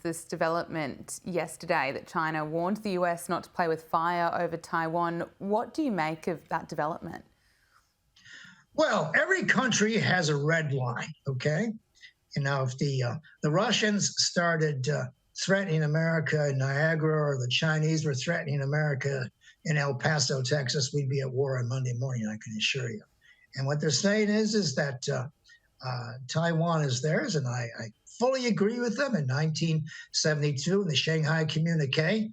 this development yesterday that China warned the US not to play with fire over Taiwan. What do you make of that development? Well, every country has a red line, okay? If the Russians started threatening America in Niagara, or the Chinese were threatening America in El Paso, Texas, we'd be at war on Monday morning, I can assure you. And what they're saying is that Taiwan is theirs, and I fully agree with them. In 1972, in the Shanghai Communique,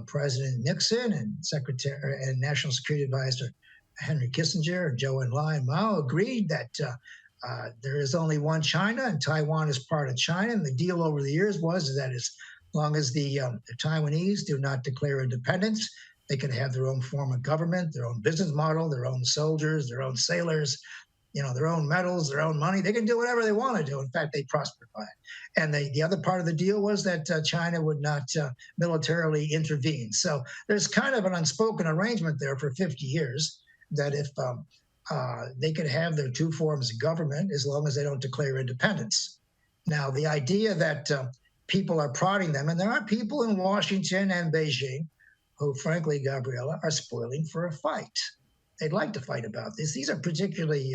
President Nixon and Secretary and National Security Advisor Henry Kissinger and Zhou Enlai and Mao agreed that there is only one China, and Taiwan is part of China. And the deal over the years was that as long as the Taiwanese do not declare independence, they can have their own form of government, their own business model, their own soldiers, their own sailors, their own metals, their own money. They can do whatever they want to do. In fact, they prospered by it. And the other part of the deal was that China would not militarily intervene. So there's kind of an unspoken arrangement there for 50 years that if they could have their two forms of government as long as they don't declare independence. Now, the idea that people are prodding them, and there are people in Washington and Beijing who, frankly, Gabriella, are spoiling for a fight. They'd like to fight about this. These are particularly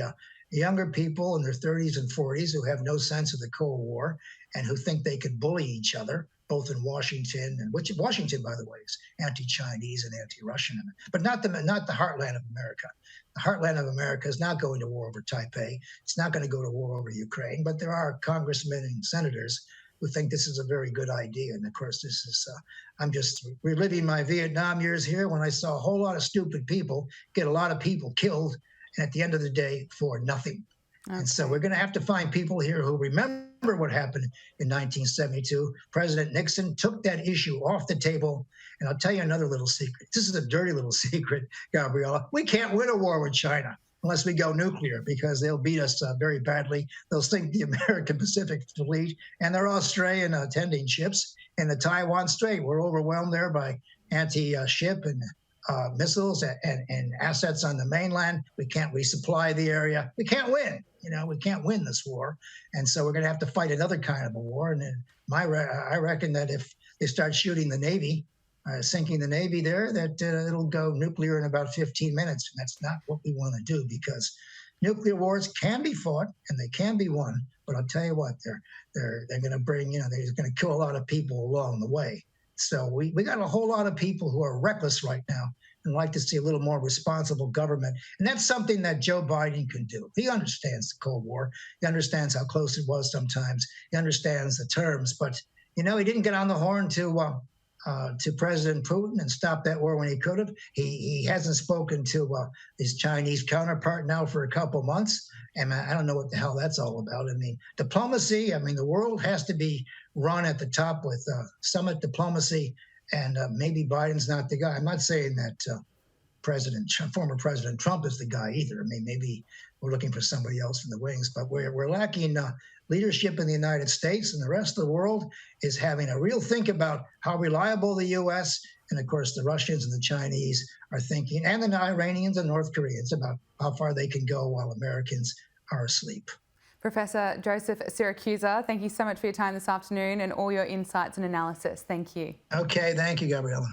younger people in their 30s and 40s who have no sense of the Cold War and who think they could bully each other, both in Washington, and which Washington, by the way, is anti-Chinese and anti-Russian, but not the heartland of America. The heartland of America is not going to war over Taipei. It's not going to go to war over Ukraine, but there are congressmen and senators who think this is a very good idea. And of course, this is, I'm just reliving my Vietnam years here when I saw a whole lot of stupid people get a lot of people killed, and at the end of the day, for nothing. Okay. And so we're going to have to find people here who remember what happened in 1972. President Nixon took that issue off the table. And I'll tell you another little secret. This is a dirty little secret, Gabriella. We can't win a war with China unless we go nuclear, because they'll beat us very badly. They'll sink the American Pacific Fleet and their Australian tending ships in the Taiwan Strait. We're overwhelmed there by anti-ship and missiles and assets on the mainland. We can't resupply the area. We can't win. We can't win this war. And so we're going to have to fight another kind of a war. And then I reckon that if they start shooting the Navy, sinking the Navy there, that it'll go nuclear in about 15 minutes. And that's not what we want to do, because nuclear wars can be fought and they can be won. But I'll tell you what, they're going to bring, they're going to kill a lot of people along the way. So we got a whole lot of people who are reckless right now and like to see a little more responsible government. And that's something that Joe Biden can do. He understands the Cold War. He understands how close it was sometimes. He understands the terms. But, he didn't get on the horn to President Putin and stop that war when he could have. He hasn't spoken to his Chinese counterpart now for a couple months. And I don't know what the hell that's all about. I mean, diplomacy, the world has to be run at the top with summit diplomacy. And maybe Biden's not the guy. I'm not saying that former President Trump is the guy either. Maybe we're looking for somebody else in the wings, but we're lacking leadership in the United States, and the rest of the world is having a real think about how reliable the U.S. and, of course, the Russians and the Chinese are thinking, and the Iranians and North Koreans, about how far they can go while Americans are asleep. Professor Joseph Siracusa, thank you so much for your time this afternoon and all your insights and analysis. Thank you. Okay, thank you, Gabriella.